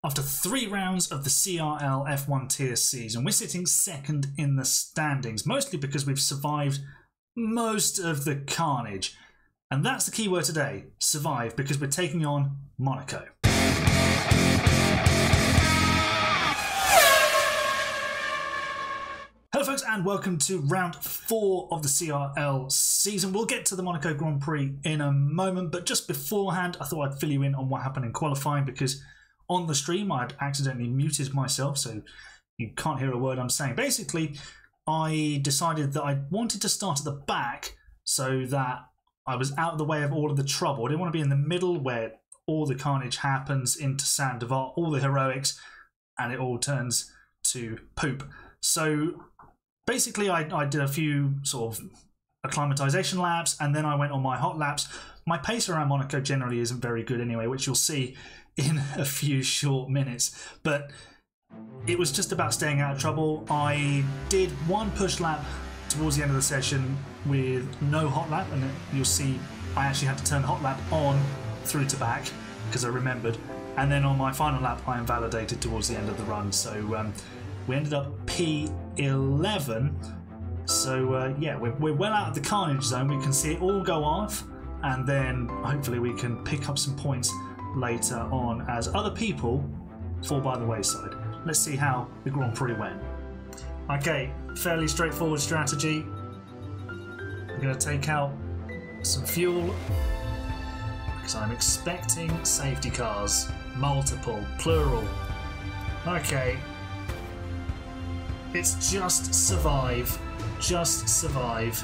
After 3 rounds of the CRL F1 Tier season, we're sitting second in the standings, mostly because we've survived most of the carnage. And that's the key word today, survive, because we're taking on Monaco. Hello folks and welcome to round 4 of the CRL season. We'll get to the Monaco Grand Prix in a moment, but just beforehand I thought I'd fill you in on what happened in qualifying, because on the stream I'd accidentally muted myself, so you can't hear a word I'm saying. Basically, I decided that I wanted to start at the back so that I was out of the way of all of the trouble. I didn't want to be in the middle where all the carnage happens into Saint Devat, all the heroics, and it all turns to poop. So basically I did a few sort of acclimatization laps, and then I went on my hot laps. My pace around Monaco generally isn't very good anyway, which you'll see in a few short minutes, but it was just about staying out of trouble. I did one push lap towards the end of the session with no hot lap, and you'll see I actually had to turn hot lap on through to back because I remembered, and then on my final lap I invalidated towards the end of the run, so we ended up P11. So yeah, we're well out of the carnage zone. We can see it all go off, and then hopefully we can pick up some points later on as other people fall by the wayside. Let's see how the Grand Prix went. Okay, fairly straightforward strategy. I'm going to take out some fuel because I'm expecting safety cars. Multiple, plural. Okay. It's just survive. Just survive.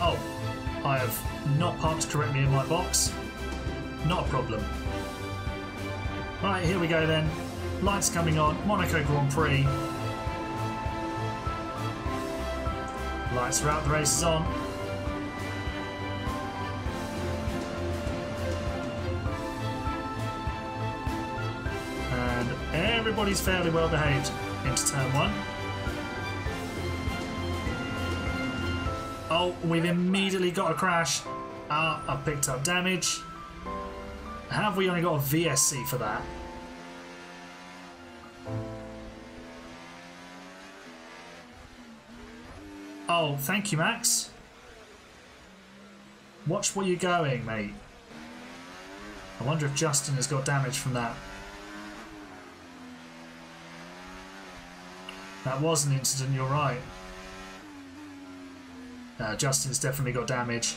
Oh, I have not parked correctly in my box. Not a problem. Right, here we go then. Lights coming on. Monaco Grand Prix. Lights are out, the race is on. And everybody's fairly well behaved into turn 1. Oh, we've immediately got a crash. I've picked up damage. Have we only got a VSC for that? Oh, thank you, Max. Watch where you're going, mate. I wonder if Justin has got damage from that. That was an incident, you're right. Justin's definitely got damage.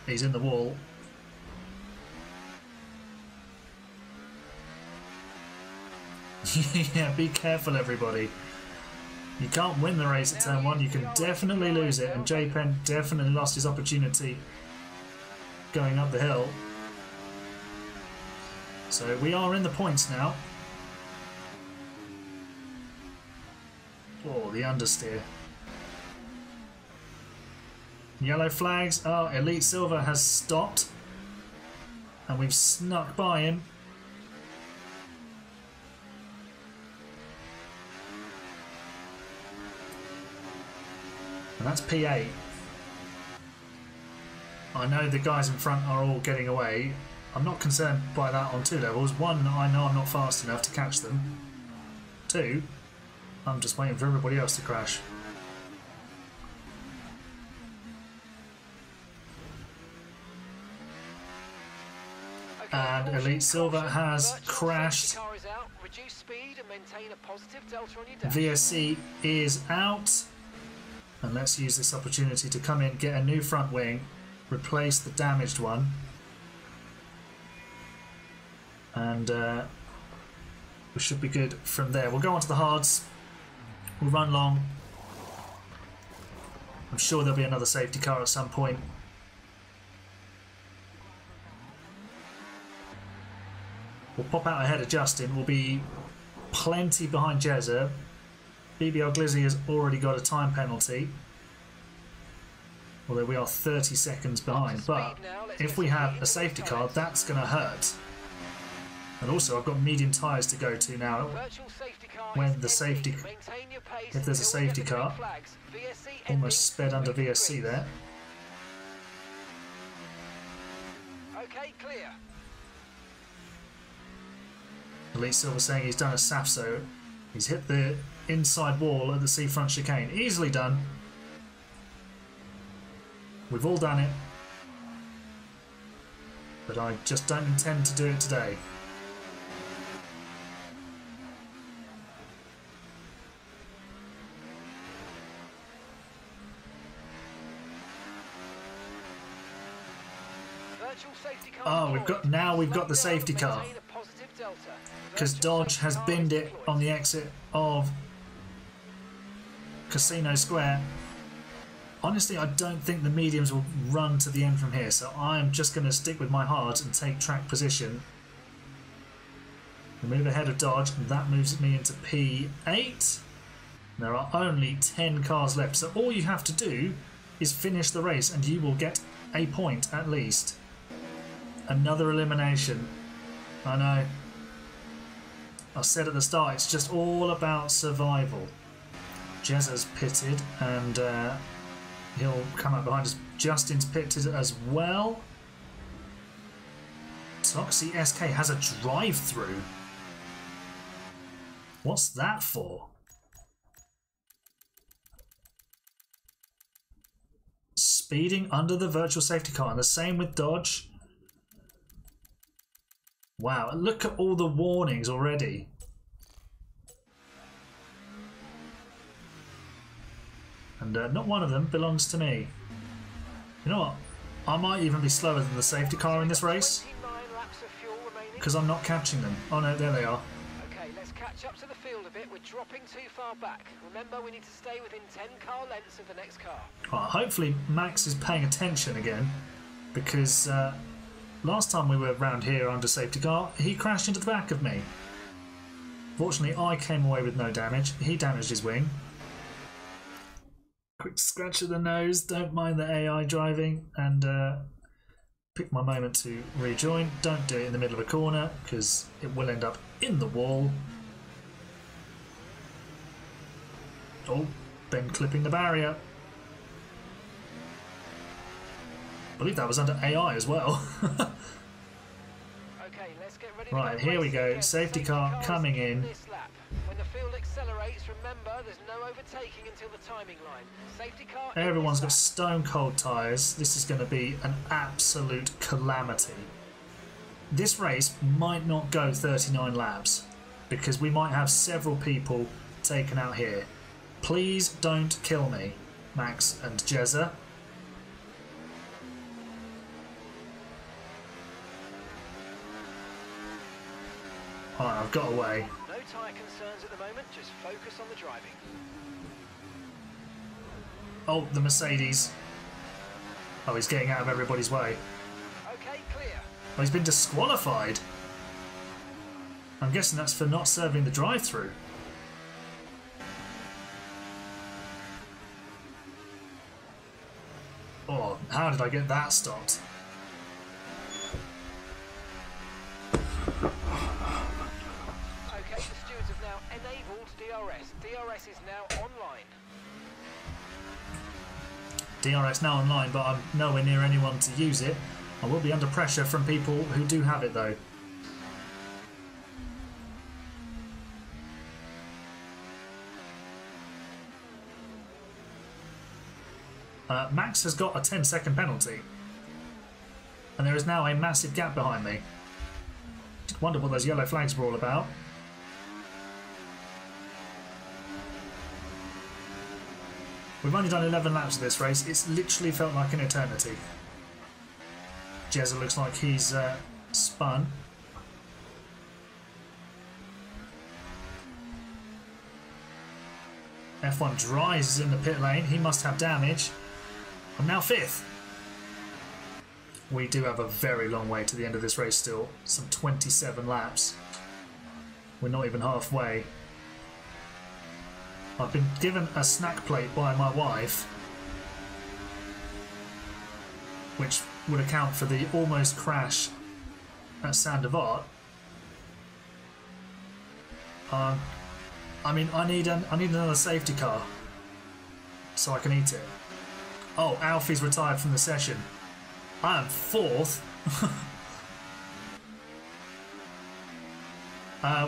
He's in the wall. Yeah, be careful everybody. You can't win the race at turn 1, you can definitely lose it, and J-Pen definitely lost his opportunity going up the hill. So we are in the points now. Oh, the understeer. Yellow flags. Oh, Elite Silver has stopped. And we've snuck by him. And that's P8. I know the guys in front are all getting away. I'm not concerned by that on 2 levels. 1, I know I'm not fast enough to catch them. 2, I'm just waiting for everybody else to crash. And Elite Silver has crashed. VSC is out. And let's use this opportunity to come in, get a new front wing, replace the damaged one. And we should be good from there. We'll go on to the hards. We'll run long. I'm sure there'll be another safety car at some point. We'll pop out ahead of Justin. We'll be plenty behind Jezza. BBL Glizzy has already got a time penalty. Although we are 30 seconds behind. But if we have a safety car, that's going to hurt. And also I've got medium tyres to go to now when the safety, if there's a safety car. Almost sped under VSC there. Okay, clear. Elite Silver saying he's done a SAFSO. He's hit the inside wall at the seafront chicane. Easily done. We've all done it. But I just don't intend to do it today. Oh, we've got the safety car. Because Dodge has binned it on the exit of Casino Square. Honestly, I don't think the mediums will run to the end from here, so I'm just going to stick with my hards and take track position. We move ahead of Dodge, and that moves me into P8. There are only 10 cars left, so all you have to do is finish the race and you will get a point at least. Another elimination. I know. I said at the start, it's just all about survival. Jezza's pitted and he'll come up behind us. Justin's pitted as well. Toxie SK has a drive-through. What's that for? Speeding under the virtual safety car, and the same with Dodge. Wow, look at all the warnings already. And not one of them belongs to me. You know what? I might even be slower than the safety car in this race. Because I'm not catching them. Oh no, there they are. Okay, let's catch up to the field a bit. We're dropping too far back. Remember, we need to stay within 10 car lengths of the next car. Right, hopefully Max is paying attention again. Because last time we were around here under safety car, he crashed into the back of me. Fortunately, I came away with no damage. He damaged his wing. Quick scratch of the nose, don't mind the AI driving, and pick my moment to rejoin. Don't do it in the middle of a corner because it will end up in the wall. Oh, Ben clipping the barrier. I believe that was under AI as well. Okay, let's get ready. Right, here we go. Safety car coming in. When the field accelerates, remember there's no overtaking until the timing line. Safety car. Everyone's got stone cold tyres. This is going to be an absolute calamity. This race might not go 39 laps because we might have several people taken out here. Please don't kill me, Max and Jezza. Alright, I've got away. No tyre concerns at the moment, just focus on the driving. Oh, the Mercedes. Oh, he's getting out of everybody's way. Okay, clear. Oh, he's been disqualified. I'm guessing that's for not serving the drive-through. Oh, how did I get that stopped? Okay, the stewards have now enabled DRS. DRS is now online. DRS now online, but I'm nowhere near anyone to use it. I will be under pressure from people who do have it though. Max has got a 10-second penalty. And there is now a massive gap behind me. Wonder what those yellow flags were all about. We've only done 11 laps of this race. It's literally felt like an eternity. Jezza looks like he's spun. F1 Dries is in the pit lane. He must have damage. I'm now 5th. We do have a very long way to the end of this race still. Some 27 laps. We're not even halfway. I've been given a snack plate by my wife, which would account for the almost crash at Sandevart. I mean, I need another safety car so I can eat it. Oh, Alfie's retired from the session. I am fourth.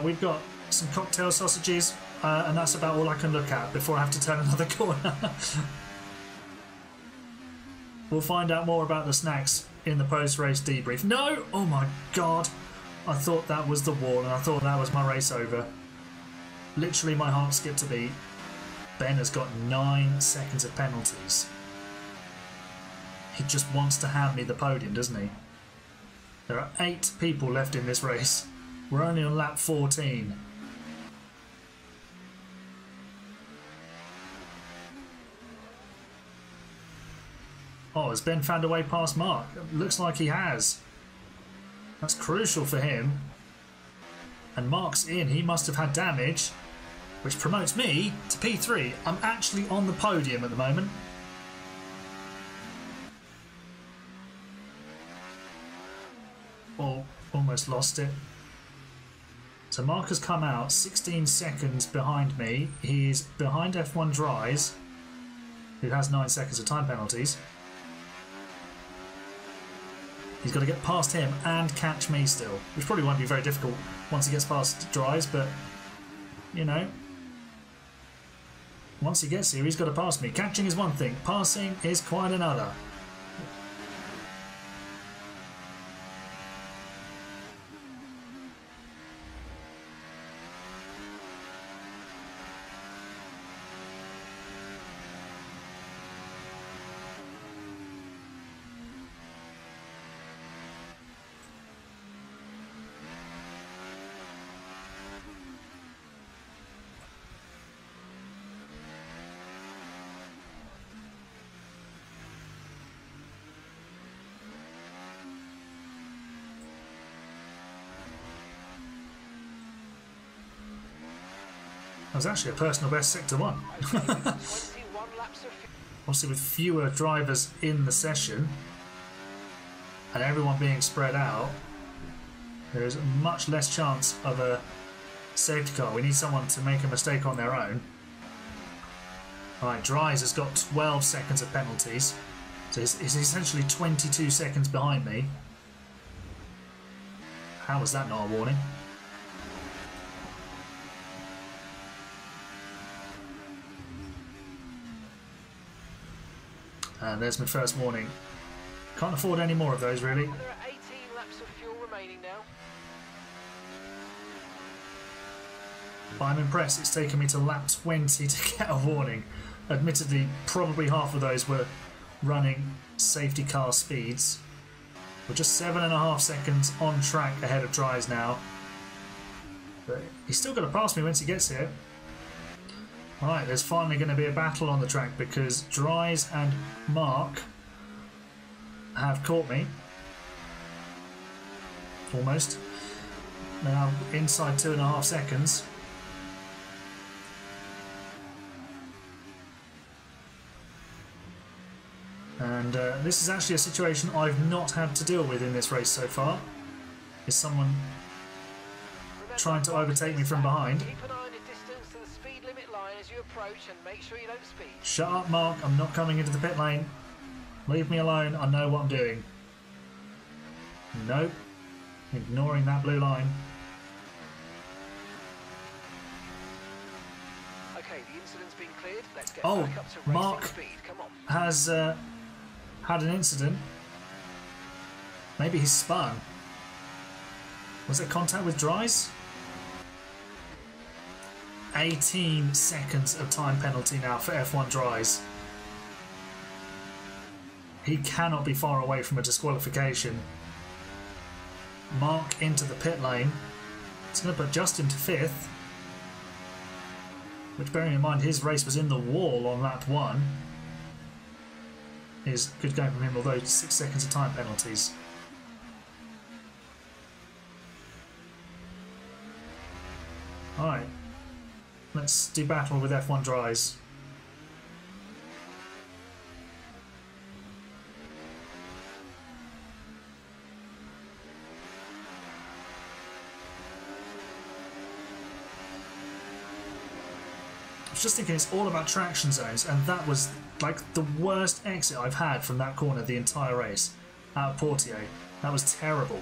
We've got some cocktail sausages, and that's about all I can look at before I have to turn another corner. We'll find out more about the snacks in the post-race debrief. No! Oh my god! I thought that was the wall, and I thought that was my race over. Literally, my heart skipped a beat. Ben has got 9 seconds of penalties. He just wants to hand me the podium, doesn't he? There are 8 people left in this race. We're only on lap 14. Oh, has Ben found a way past Mark? Looks like he has. That's crucial for him. And Mark's in. He must have had damage, which promotes me to P3. I'm actually on the podium at the moment. Oh, almost lost it. So Mark has come out 16 seconds behind me. He's behind F1 Dries, who has 9 seconds of time penalties. He's got to get past him and catch me still, which probably won't be very difficult once he gets past Dries, but, you know, once he gets here, he's got to pass me. Catching is one thing, passing is quite another. That was actually a personal best sector 1. Obviously with fewer drivers in the session and everyone being spread out, there is much less chance of a safety car. We need someone to make a mistake on their own. Alright, Dries has got 12 seconds of penalties, so he's essentially 22 seconds behind me. How was that not a warning? And there's my first warning. Can't afford any more of those, really. There are 18 laps of fuel remaining now. But I'm impressed it's taken me to lap 20 to get a warning. Admittedly, probably half of those were running safety car speeds. We're just 7.5 seconds on track ahead of Dries now. But he's still got to pass me once he gets here. Right, there's finally going to be a battle on the track because Dries and Mark have caught me. Almost. Now inside 2.5 seconds. And this is actually a situation I've not had to deal with in this race so far. Is someone trying to overtake me from behind. Keep an eye on your distance to the speed limit line as you approach and make sure you don't speed. Shut up, Mark. I'm not coming into the pit lane. Leave me alone. I know what I'm doing. Nope. Ignoring that blue line. Okay, the incident's been cleared. Let's get Oh, back up to racing Mark speed. Come on. has had an incident. Maybe he's spun. Was it contact with Dries? 18 seconds of time penalty now for F1 Dries. He cannot be far away from a disqualification. Mark into the pit lane. It's going to put Justin to 5th. Which, bearing in mind his race was in the wall on lap 1, is good going from him, although 6 seconds of time penalties. Alright, let's do battle with F1 Dries. just thinking it's all about traction zones, and that was like the worst exit I've had from that corner the entire race out of Portier. That was terrible.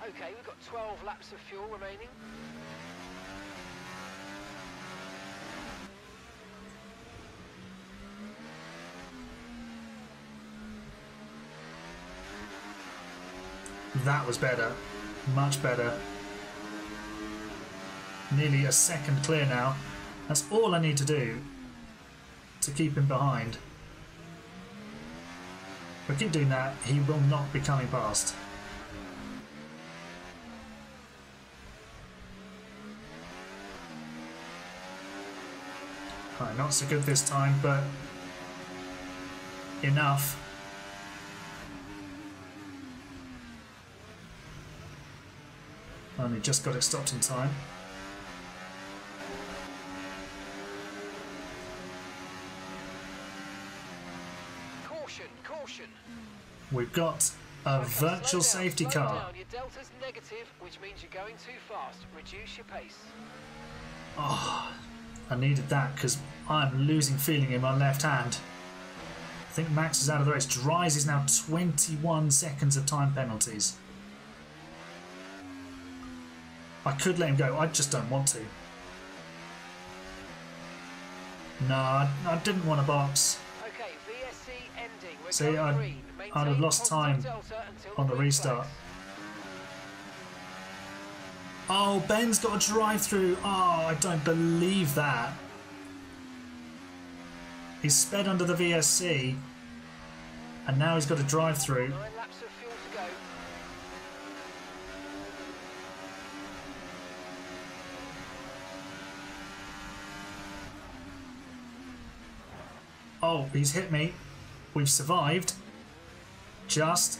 Okay, we've got 12 laps of fuel remaining. That was better. Much better. Nearly a second clear now. That's all I need to do to keep him behind. If I keep doing that, he will not be coming past. Right, not so good this time, but enough. Only just got it stopped in time. Caution, caution. We've got a virtual safety slow car. down. Your delta's negative, which means you're going too fast. Reduce your pace. Oh, I needed that because I'm losing feeling in my left hand. I think Max is out of the race. Dries is now 21 seconds of time penalties. I could let him go, I just don't want to. No, I didn't want a box. Okay, VSC ending. We're See, going green. I'd have lost time on the restart. Oh, Ben's got a drive through. Oh, I don't believe that. He's sped under the VSC, and now he's got a drive through. 9 laps of fuel to go. Oh, he's hit me. We've survived. Just.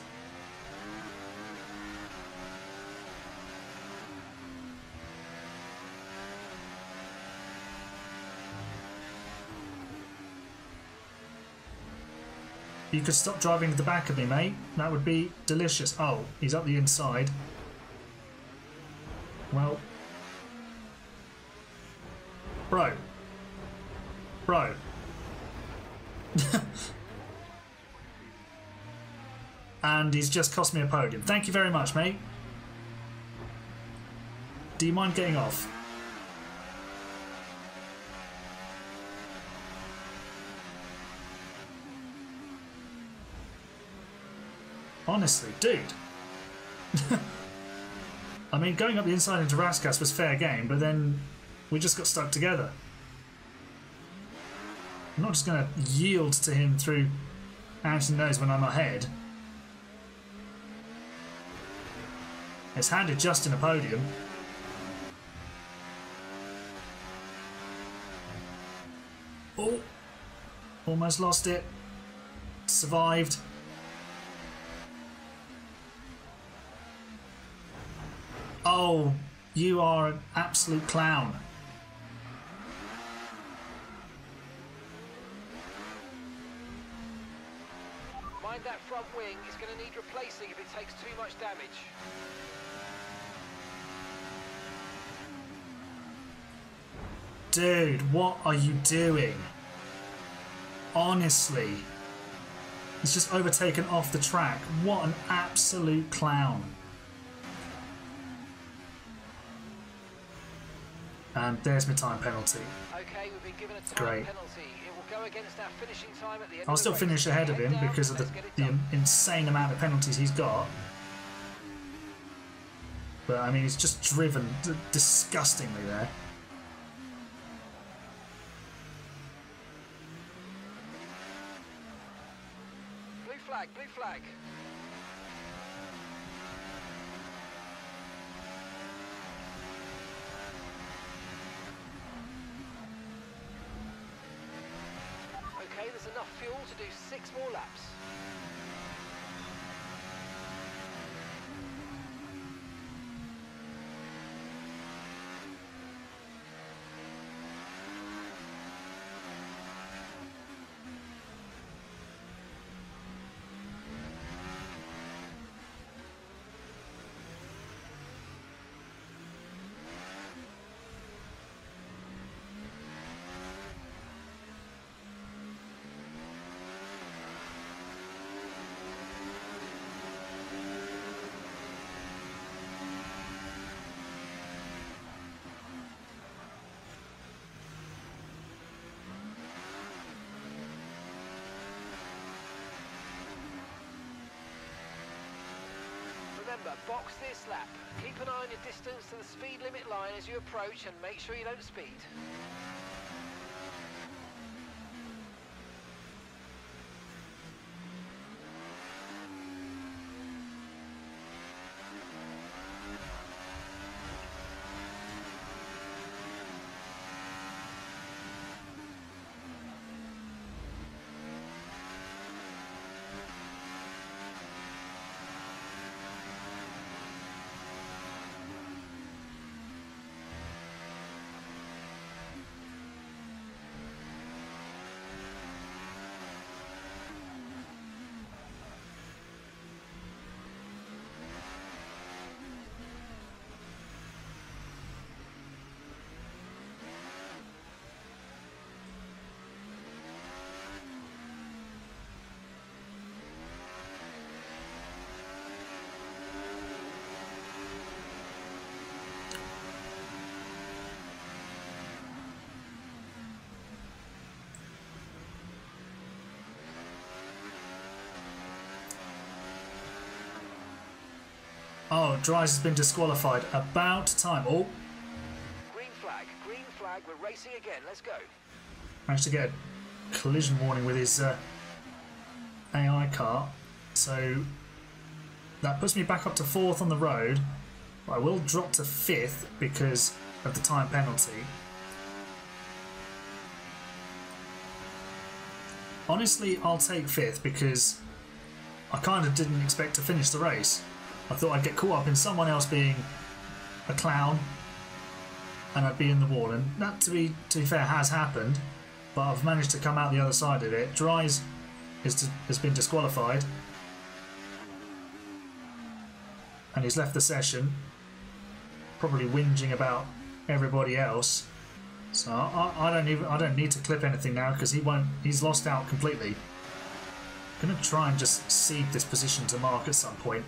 You could stop driving at the back of me, mate. That would be delicious. Oh, he's up the inside. Well. Bro. Bro. And he's just cost me a podium. Thank you very much, mate. Do you mind getting off? Honestly, dude. I mean, going up the inside into Raskas was fair game, but then we just got stuck together. I'm not just going to yield to him through Anderson knows when I'm ahead. It's handed Justin a podium. Oh, almost lost it. Survived. Oh, you are an absolute clown. Mind that front wing, it's going to need replacing if it takes too much damage. Dude, what are you doing? Honestly. He's just overtaken off the track. What an absolute clown. And there's my time penalty. Okay, we've been given a time Great. penalty. It will go against our finishing time at the end I'll of still the race. finish ahead of him Head down, because of let's get it the done. insane amount of penalties he's got. But I mean, he's just driven disgustingly there. Blue flag, blue flag. Okay, there's enough fuel to do 6 more laps. remember, box this lap. Keep an eye on your distance to the speed limit line as you approach and make sure you don't speed. Oh, Dries has been disqualified. About time. Oh, Green flag, we're racing again, let's go. managed to get a collision warning with his AI car. So that puts me back up to 4th on the road. I will drop to 5th because of the time penalty. Honestly, I'll take 5th because I kind of didn't expect to finish the race. I thought I'd get caught up in someone else being a clown and I'd be in the wall, and that, to be fair, has happened, but I've managed to come out the other side of it. Dries has been disqualified and he's left the session, probably whinging about everybody else. So I don't need to clip anything now because he's lost out completely. I'm gonna try and just cede this position to Mark at some point,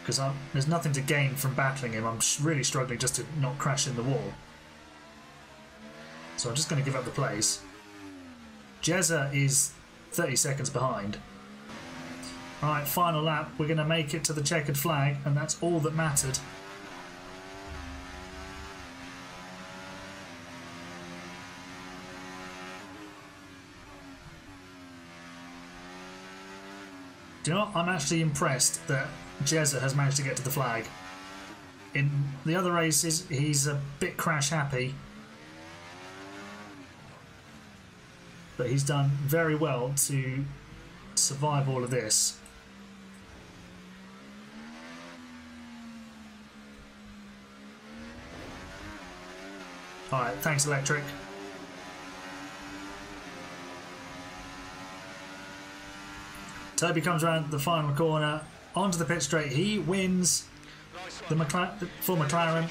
because there's nothing to gain from battling him. I'm really struggling just to not crash in the wall. So I'm just going to give up the place. Jezza is 30 seconds behind. Alright, final lap. We're going to make it to the checkered flag, and that's all that mattered. Do you know what? I'm actually impressed that Jezza has managed to get to the flag. In the other races, he's a bit crash happy, but he's done very well to survive all of this. Alright, thanks Electric. Toby comes around the final corner, onto the pit straight. He wins for McLaren.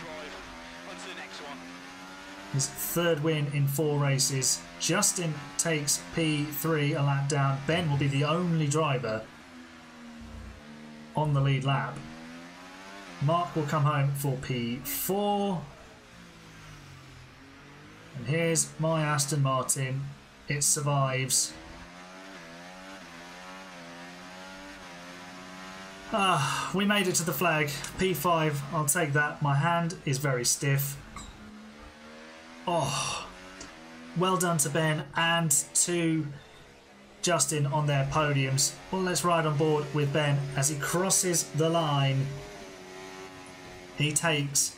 His 3rd win in 4 races. Justin takes P3 a lap down. Ben will be the only driver on the lead lap. Mark will come home for P4. And here's my Aston Martin. It survives. We made it to the flag. P5, I'll take that. My hand is very stiff. Oh, well done to Ben and to Justin on their podiums. Well, let's ride on board with Ben as he crosses the line. He takes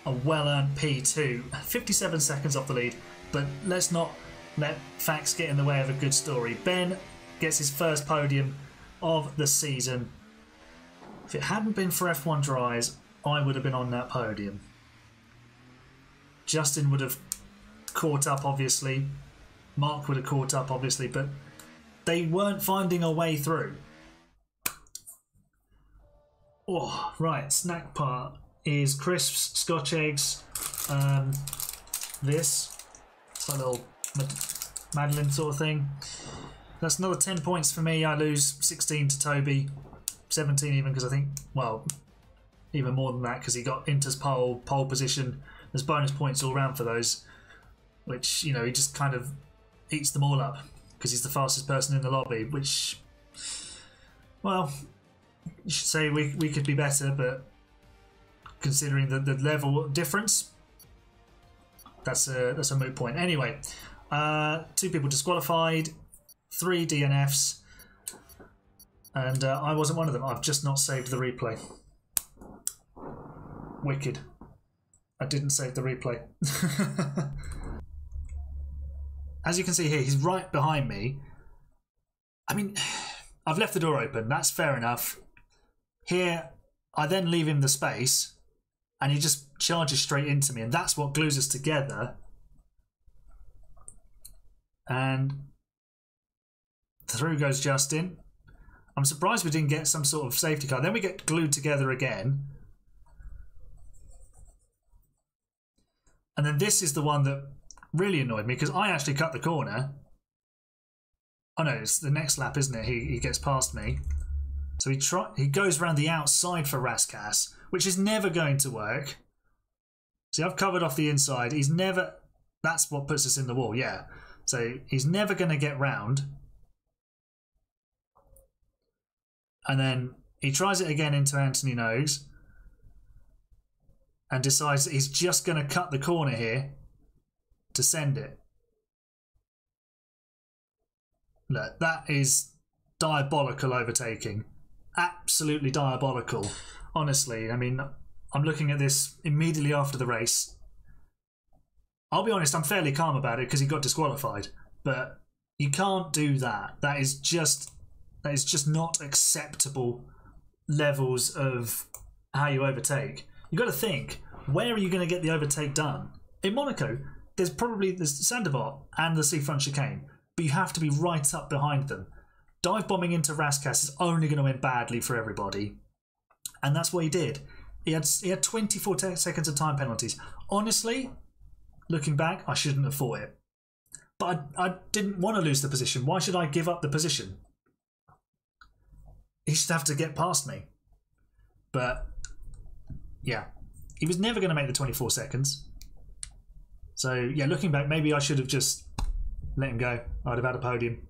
a well-earned P2. 57 seconds off the lead, but let's not let facts get in the way of a good story. Ben gets his first podium of the season. If it hadn't been for F1 Dries, I would have been on that podium. Justin would have caught up, obviously. Mark would have caught up, obviously, but they weren't finding a way through. Oh, right, snack part is crisps, Scotch eggs, this. It's like a little Madeline sort of thing. That's another 10 points for me. I lose 16 to Toby. 17 even, because I think, well, even more than that, because he got Inter's pole position. There's bonus points all around for those, which, you know, he just kind of eats them all up because he's the fastest person in the lobby, which, well, You should say we could be better, but considering the level difference, that's a moot point. Anyway, 2 people disqualified, 3 DNFs, and I wasn't one of them. I've just not saved the replay. Wicked. I didn't save the replay. As you can see here, he's right behind me. I mean, I've left the door open. That's fair enough. Here, I then leave him the space, and he just charges straight into me, and that's what glues us together. And through goes Justin. I'm surprised we didn't get some sort of safety car. Then we get glued together again. And then this is the one that really annoyed me, because I actually cut the corner. Oh no, it's the next lap, isn't it? He gets past me. So he goes around the outside for Raskas, which is never going to work. See, I've covered off the inside. He's never... That's what puts us in the wall, yeah. So he's never going to get round. And then he tries it again into Anthony Nose. And decides that he's just going to cut the corner here to send it. Look, that is diabolical overtaking. Absolutely diabolical. Honestly, I mean, I'm looking at this immediately after the race. I'll be honest, I'm fairly calm about it because he got disqualified. But you can't do that. That is just not acceptable levels of how you overtake. You've got to think, where are you going to get the overtake done? In Monaco, there's Sandoval and the seafront chicane, but you have to be right up behind them. Dive bombing into Raskas is only going to end badly for everybody. And that's what he did. He had 24 seconds of time penalties. Honestly, looking back, I shouldn't have fought it. But I didn't want to lose the position. Why should I give up the position? He should have to get past me. But yeah, he was never going to make the 24 seconds. So yeah, looking back, maybe I should have just let him go. I'd have had a podium.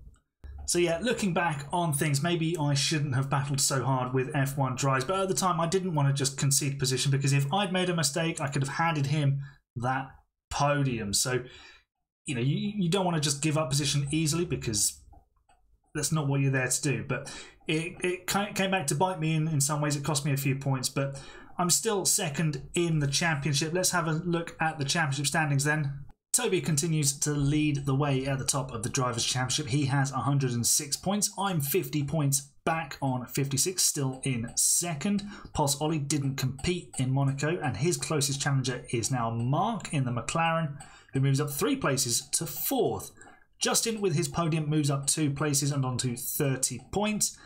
So yeah, looking back on things, maybe I shouldn't have battled so hard with F1 drives, but at the time I didn't want to just concede position, because if I'd made a mistake, I could have handed him that podium. So, you know, you don't want to just give up position easily, because that's not what you're there to do. But it came back to bite me in some ways. It cost me a few points, but I'm still second in the championship. Let's have a look at the championship standings then. Toby continues to lead the way at the top of the Drivers' Championship. He has 106 points. I'm 50 points back on 56, still in second. Pulse Ollie didn't compete in Monaco, and his closest challenger is now Mark in the McLaren, who moves up 3 places to 4th. Justin, with his podium, moves up 2 places and on to 30 points.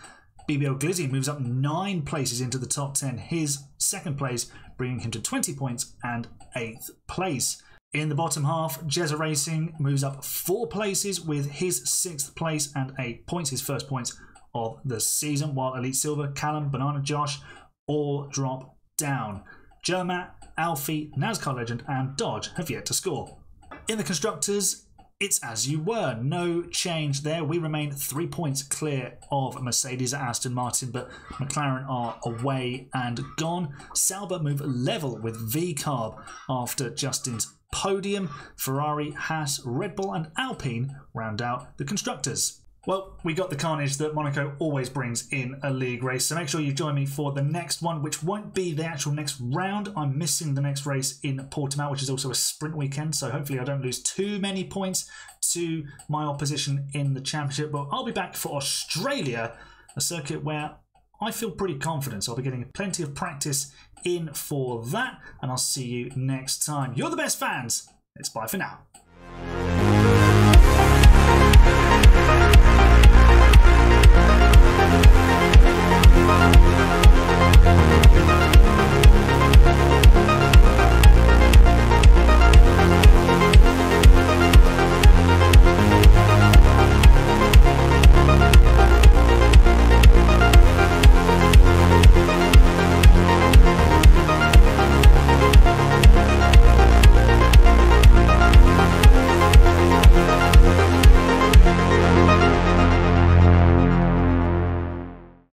BBL Glizzy moves up 9 places into the top 10. His second place bringing him to 20 points and 8th place. In the bottom half, Jezza Racing moves up 4 places with his 6th place and 8 points, his first points of the season, while Elite Silver, Callum, Banana Josh all drop down. Jermat, Alfie, NASCAR Legend and Dodge have yet to score. In the Constructors, it's as you were. No change there. We remain 3 points clear of Mercedes and Aston Martin, but McLaren are away and gone. Sauber move level with V-Carb after Justin's podium. Ferrari, Haas, Red Bull and Alpine round out the Constructors. Well, we got the carnage that Monaco always brings in a league race, so make sure you join me for the next one, which won't be the actual next round. I'm missing the next race in Portimao, which is also a sprint weekend, so hopefully I don't lose too many points to my opposition in the championship. But I'll be back for Australia, a circuit where I feel pretty confident, so I'll be getting plenty of practice in for that, and I'll see you next time. You're the best fans. It's bye for now.